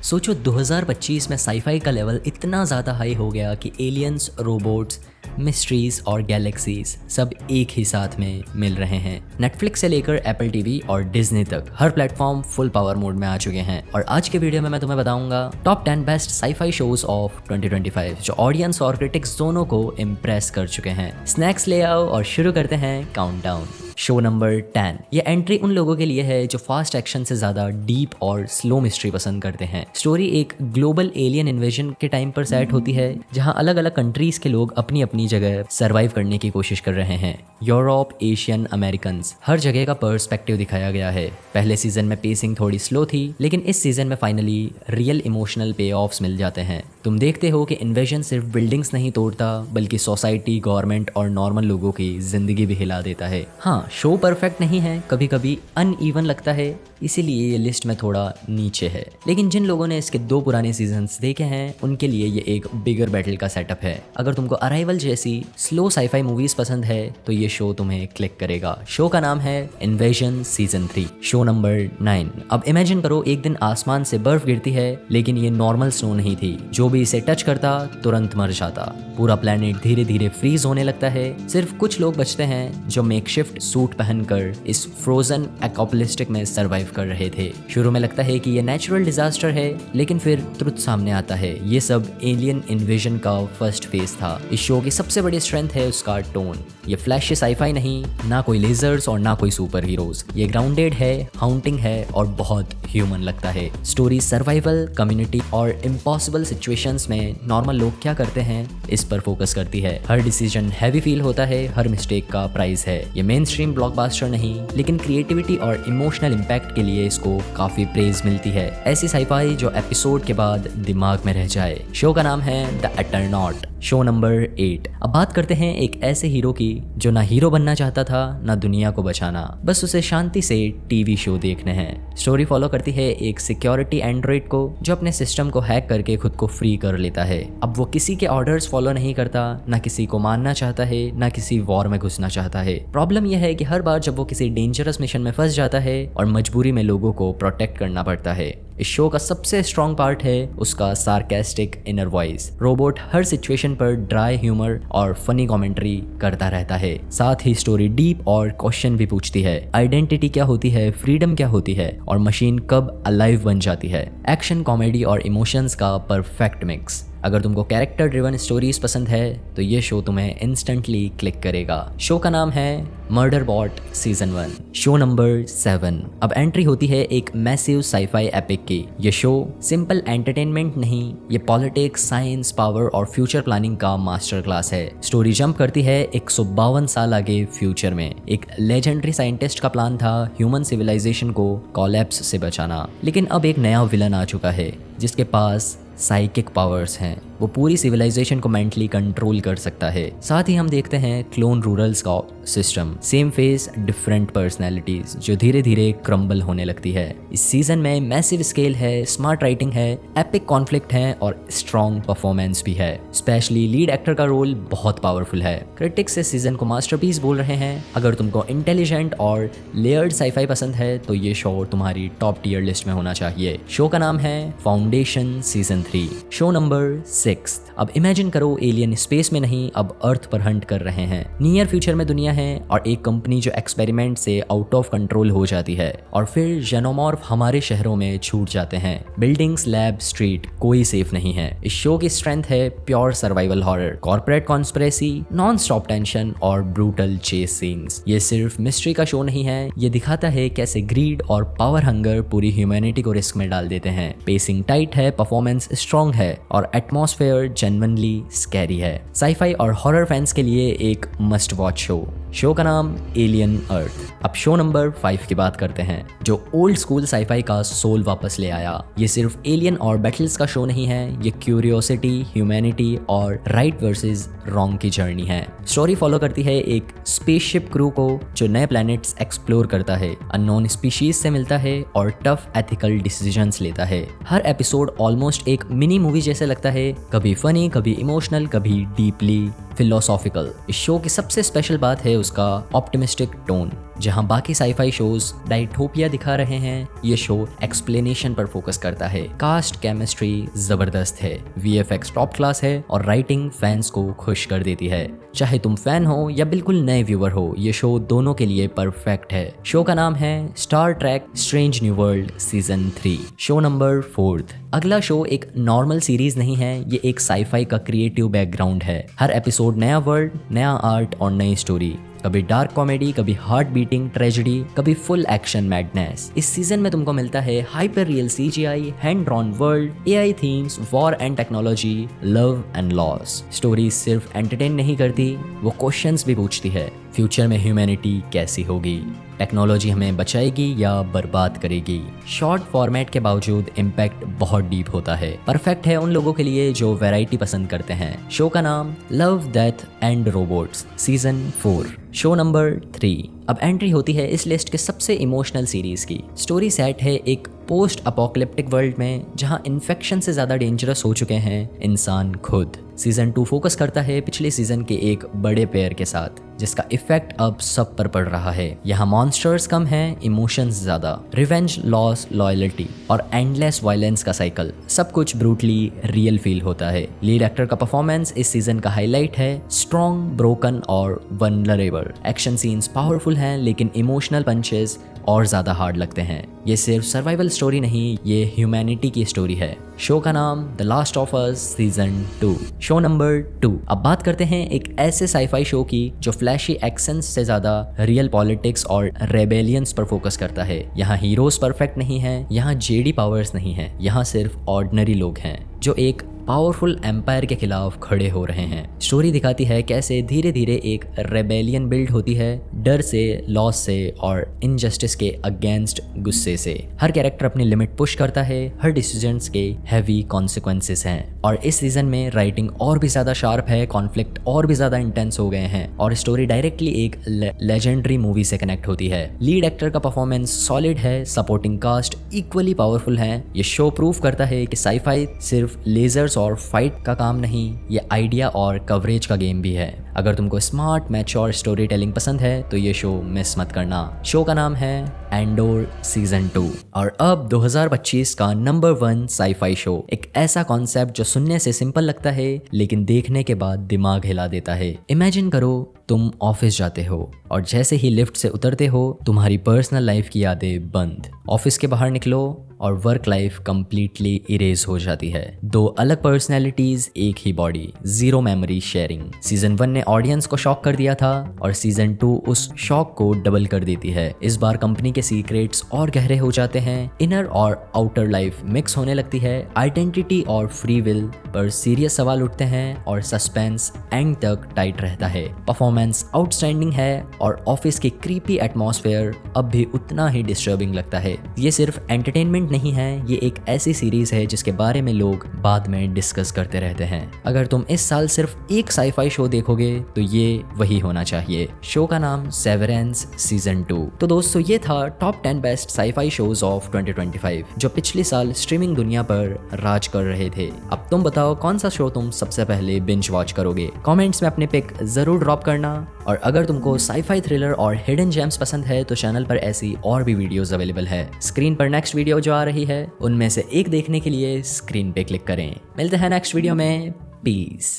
सोचो 2025 में साईफाई का लेवल इतना ज़्यादा हाई हो गया कि एलियंस, रोबोट्स, मिस्ट्रीज और गैलेक्सीज सब एक ही साथ में मिल रहे हैं। नेटफ्लिक्स से लेकर एप्पल टीवी और डिज्नी तक हर प्लेटफॉर्म फुल पावर मोड में आ चुके हैं। और आज के वीडियो में मैं तुम्हें बताऊंगा top 10 best sci-fi shows of 2025 जो ऑडियंस और क्रिटिक्स दोनों को इम्प्रेस कर चुके हैं। स्नैक्स ले आओ और शुरू करते हैं काउंटडाउन। Show number 10। ये एंट्री उन लोगों के लिए है जो फास्ट एक्शन से ज्यादा डीप और स्लो मिस्ट्री पसंद करते हैं। स्टोरी एक ग्लोबल एलियन इन्वेजन के टाइम पर सेट होती है जहां अलग अलग कंट्रीज के लोग अपनी अपनी जगह सरवाइव करने की कोशिश कर रहे हैं। यूरोप, एशियन, अमेरिकन, हर जगह का पर्सपेक्टिव दिखाया गया है। पहले सीजन में पेसिंग थोड़ी स्लो थी, लेकिन इस सीजन में फाइनली रियल इमोशनल पे ऑफ्स मिल जाते हैं। तुम देखते हो कि इन्वेजन सिर्फ बिल्डिंग्स नहीं तोड़ता बल्कि सोसाइटी, गवर्नमेंट और नॉर्मल लोगों की जिंदगी भी हिला देता है। हाँ, शो परफेक्ट नहीं है, कभी कभी अनइवन लगता है, इसीलिए ये लिस्ट में थोड़ा नीचे है। लेकिन जिन लोगों ने इसके 2 पुराने सीजन्स देखे हैं उनके लिए ये एक बिगर बैटल का सेटअप है। अगर तुमको अराइवल जैसी स्लो साईफाई मूवीज पसंद है तो ये शो तुम्हें क्लिक करेगा। शो का नाम है इन्वेजन सीजन 3। Show number 9। अब इमेजिन करो एक दिन आसमान से बर्फ गिरती है, लेकिन ये नॉर्मल स्नो नहीं थी। जो भी इसे टच करता तुरंत मर जाता। पूरा प्लेनेट धीरे धीरे फ्रीज होने लगता है। सिर्फ कुछ लोग बचते हैं जो मेकशिफ्ट सूट पहनकर इस फ्रोजन एकोपलिस्टिक में सर्वाइव कर रहे थे। शुरू में लगता है कि ये नेचुरल डिजास्टर है, लेकिन फिर ट्रुथ सामने आता है। ये सब एलियन इन्वेजन का फर्स्ट फेज था। इस शो की सबसे बड़ी स्ट्रेंथ है उसका टोन। ये फ्लैश साईफाई नहीं, ना कोई लेजर्स और ना कोई सुपर हीरोज। ये ग्राउंडेड है, हाउंटिंग है और बहुत ह्यूमन लगता है। स्टोरी सर्वाइवल, कम्युनिटी और इम्पॉसिबल सिचुएशंस में नॉर्मल लोग क्या करते हैं इस पर फोकस करती है। हर डिसीजन हैवी फील होता है, हर मिस्टेक का प्राइस है। ये मेन स्ट्रीम ब्लॉकबस्टर नहीं, लेकिन क्रिएटिविटी और इमोशनल इम्पैक्ट के लिए इसको काफी प्रेज मिलती है। ऐसी साईफाई जो एपिसोड के बाद दिमाग में रह जाए। शो का नाम है द एटरनॉट। Show number 8। अब बात करते हैं एक ऐसे हीरो की जो ना हीरो बनना चाहता था ना दुनिया को बचाना, बस उसे शांति से टीवी शो देखने हैं। स्टोरी फॉलो करती है एक सिक्योरिटी एंड्रॉइड को जो अपने सिस्टम को हैक करके खुद को फ्री कर लेता है। अब वो किसी के ऑर्डर्स फॉलो नहीं करता, ना किसी को मारना चाहता है, ना किसी वॉर में घुसना चाहता है। प्रॉब्लम यह है कि हर बार जब वो किसी डेंजरस मिशन में फंस जाता है और मजबूरी में लोगों को प्रोटेक्ट करना पड़ता है। इस शो का सबसे स्ट्रॉन्ग पार्ट है उसका सार्केस्टिक इनर वॉइस। रोबोट हर सिचुएशन पर ड्राई ह्यूमर और फनी कमेंट्री करता रहता है। साथ ही स्टोरी डीप और क्वेश्चन भी पूछती है। आइडेंटिटी क्या होती है, फ्रीडम क्या होती है और मशीन कब अलाइव बन जाती है। एक्शन, कॉमेडी और इमोशंस का परफेक्ट मिक्स। अगर तुमको कैरेक्टर ड्रिवन स्टोरीज पसंद है तो ये शो तुम्हें इंस्टेंटली क्लिक करेगा। शो का नाम है Murderbot season 1। Show number 7। अब एंट्री होती है एक मैसिव साईफाई एपिक की। ये शो सिंपल एंटरटेनमेंट नहीं, ये पॉलिटिक्स, साइंस, पावर और फ्यूचर प्लानिंग का मास्टर क्लास है। स्टोरी जंप करती है 152 साल आगे फ्यूचर में। एक लेजेंडरी साइंटिस्ट का प्लान था ह्यूमन सिविलाइजेशन को कोलैप्स से बचाना, लेकिन अब एक नया विलन आ चुका है जिसके पास साइकिक पावर्स हैं। वो पूरी सिविलाइजेशन को मेंटली कंट्रोल कर सकता है। साथ ही हम देखते हैं क्लोन रूरल्स का system, same face different personalities जो धीरे धीरे क्रम्बल होने लगती है। इस सीजन में मैसिव स्केल है, स्मार्ट राइटिंग है, एपिक कॉन्फ्लिक्ट है और स्ट्रॉन्ग परफॉर्मेंस भी है। स्पेशली लीड एक्टर का रोल बहुत पावरफुल है। क्रिटिक्स इस सीजन को मास्टरपीस बोल रहे हैं। अगर तुमको इंटेलिजेंट और लेयर्ड साईफाई पसंद है तो ये शो तुम्हारी टॉप टियर लिस्ट में होना चाहिए। शो का नाम है फाउंडेशन सीजन 3। Show number 6। अब इमेजिन करो एलियन स्पेस में नहीं, अब अर्थ पर हंट कर रहे हैं। नियर फ्यूचर में दुनिया है और एक कंपनी जो एक्सपेरिमेंट से आउट ऑफ कंट्रोल हो जाती है और फिर जेनोमॉर्फ हमारे शहरों में छूट जाते हैं। बिल्डिंग्स, लैब, स्ट्रीट, कोई सेफ नहीं है। इस शो की स्ट्रेंथ है pure survival horror, corporate conspiracy, non stop tension और ब्रूटल चेस सीन्स। ये सिर्फ मिस्ट्री का शो नहीं है, ये दिखाता है कैसे ग्रीड और पावर हंगर पूरी ह्यूमैनिटी को रिस्क में डाल देते हैं। पेसिंग टाइट है, परफॉर्मेंस स्ट्रॉन्ग है और एटमॉस्फेयर जेन्युइनली स्कैरी है। साईफाई और हॉरर फैंस के लिए एक मस्ट वॉच शो। शो का नाम एलियन अर्थ। अब शो नंबर 5 की बात करते हैं जो ओल्ड स्कूल साईफाई का सोल वापस ले आया। ये सिर्फ एलियन और बैटल्स का शो नहीं है, ये क्यूरियोसिटी, ह्यूमैनिटी और राइट वर्सेस रॉन्ग की जर्नी है। स्टोरी फॉलो करती है एक स्पेसशिप क्रू को जो नए प्लैनेट्स एक्सप्लोर करता है, अननोन स्पीशीज से मिलता है और टफ एथिकल डिसीजंस लेता है। हर एपिसोड ऑलमोस्ट एक मिनी मूवी जैसे लगता है, कभी फनी, कभी इमोशनल, कभी डीपली फिलोसॉफिकल। इस शो की सबसे स्पेशल बात है उसका ऑप्टिमिस्टिक टोन। जहां बाकी साईफाई शोज डायटोपिया दिखा रहे हैं, ये शो एक्सप्लेनेशन पर फोकस करता है। कास्ट केमिस्ट्री जबरदस्त है, VFX टॉप क्लास है और राइटिंग फैंस को खुश कर देती है। चाहे तुम फैन हो या बिल्कुल नए व्यूअर हो, ये शो दोनों के लिए परफेक्ट है। शो का नाम है Star Trek strange new world season 3। Show number 4। अगला शो एक नॉर्मल सीरीज नहीं है, ये एक साईफाई का क्रिएटिव बैकग्राउंड है। हर एपिसोड नया वर्ल्ड, नया आर्ट और नई स्टोरी। कभी डार्क कॉमेडी, कभी हार्ट बीटिंग ट्रेजेडी, कभी फुल एक्शन मैडनेस। इस सीजन में तुमको मिलता है hyper real CGI, hand drawn world, AI themes, war and technology, love and loss. Story सिर्फ एंटरटेन नहीं करती, वो क्वेश्चंस भी पूछती है। फ्यूचर में ह्यूमैनिटी कैसी होगी, टेक्नोलॉजी हमें बचाएगी या बर्बाद करेगी। शॉर्ट फॉर्मेट के बावजूद इम्पैक्ट बहुत डीप होता है। परफेक्ट है उन लोगों के लिए जो वैरायटी पसंद करते हैं। शो का नाम love, death and robots season 4। Show number 3। अब एंट्री होती है इस लिस्ट के सबसे इमोशनल सीरीज की। स्टोरी सेट है एक पोस्ट अपोकलिप्टिक वर्ल्ड में जहां इन्फेक्शन से ज्यादा डेंजरस हो चुके हैं इंसान खुद। सीजन 2 फोकस करता है पिछले सीजन के एक बड़े पेयर के साथ, जिसका इफेक्ट अब सब पर पड़ रहा है। यहाँ मॉन्स्टर्स कम हैं, इमोशंस ज्यादा, रिवेंज, लॉस, लॉयल्टी और एंडलेस वायलेंस का साइकिल। सब कुछ ब्रूटली रियल फील होता है। लीड एक्टर का परफॉर्मेंस इस सीजन का हाईलाइट है। स्ट्रॉन्ग, ब्रोकन और वल्नरेबल। एक्शन सीन्स पावरफुल हैं, लेकिन इमोशनल पंचेस और ज्यादा हार्ड लगते हैं। ये सिर्फ सर्वाइवल स्टोरी नहीं, ये ह्यूमैनिटी की स्टोरी है। शो का नाम the last of us season 2। Show number 2। अब बात करते हैं एक ऐसे साईफाई शो की जो फ्लैशी एक्शंस से ज्यादा रियल पॉलिटिक्स और रेबेलियंस पर फोकस करता है। यहाँ हीरोज परफेक्ट नहीं है, यहाँ जेडी पावर्स नहीं है, यहाँ सिर्फ ऑर्डिनरी लोग हैं जो एक पावरफुल एम्पायर के खिलाफ खड़े हो रहे हैं। स्टोरी दिखाती है कैसे धीरे धीरे एक रेबेलियन बिल्ड होती है, डर से, लॉस से और इनजस्टिस के अगेंस्ट गुस्से से। हर कैरेक्टर अपनी लिमिट पुश करता है, हर डिसीजंस के हैवी कॉन्सिक्वेंसेस हैं। और इस सीजन में राइटिंग और भी ज्यादा शार्प है, कॉन्फ्लिक्ट और भी ज्यादा इंटेंस हो गए हैं और स्टोरी डायरेक्टली एक लेजेंडरी मूवी से कनेक्ट होती है। लीड एक्टर का परफॉर्मेंस सॉलिड है, सपोर्टिंग कास्ट इक्वली पावरफुल है। ये शो प्रूव करता है कि साईफाई सिर्फ लेजर्स और फाइट का काम नहीं, ये आइडिया और कवरेज का गेम भी है। अगर तुमको स्मार्ट, मैच्योर स्टोरी टेलिंग पसंद है तो ये शो मिस मत करना। शो का नाम है एंडोर सीजन 2। और अब 2025 का नंबर 1 साईफाई शो, एक ऐसा कॉन्सेप्ट जो सुनने से सिंपल लगता है लेकिन देखने के बाद दिमाग हिला देता है। इमेजिन करो तुम ऑफिस जाते हो और जैसे ही लिफ्ट से उतरते हो तुम्हारी पर्सनल लाइफ की यादें बंद। ऑफिस के बाहर निकलो और वर्क लाइफ कंप्लीटली इरेज हो जाती है। 2 अलग पर्सनैलिटीज, एक ही body, zero memory sharing. Season 1 ने ऑडियंस को शॉक कर दिया था और सीजन 2 उस शॉक को डबल कर देती है। इस बार कंपनी के सीक्रेट्स और गहरे हो जाते हैं, इनर और आउटर लाइफ मिक्स होने लगती है, आइडेंटिटी और फ्री विल पर सीरियस सवाल उठते हैं और सस्पेंस एंड तक टाइट रहता है। परफॉर्मेंस आउटस्टैंडिंग है और ऑफिस के क्रीपी एटमॉस्फेयर अब भी उतना ही डिस्टर्बिंग लगता है। ये सिर्फ एंटरटेनमेंट नहीं है, ये एक ऐसी सीरीज है जिसके बारे में लोग बाद में डिस्कस करते रहते हैं। अगर तुम इस साल सिर्फ एक साईफाई शो देखोगे तो ये वही होना चाहिए। शो का नाम सेवरेंस सीजन 2। तो दोस्तों ये था top 10 best sci-fi shows of 2025 जो पिछले साल स्ट्रीमिंग दुनिया पर राज कर रहे थे। अब तुम बताओ कौन सा शो तुम सबसे पहले बिंज वॉच करोगे। कमेंट्स में अपने पिक जरूर ड्रॉप करना। और अगर तुमको साईफाई थ्रिलर और हिडन जेम्स पसंद है तो चैनल पर ऐसी और भी वीडियोस अवेलेबल है। स्क्रीन पर नेक्स्ट वीडियो जो आ रही है उनमें से एक देखने के लिए स्क्रीन पे क्लिक करें। मिलते हैं नेक्स्ट वीडियो में। पीस।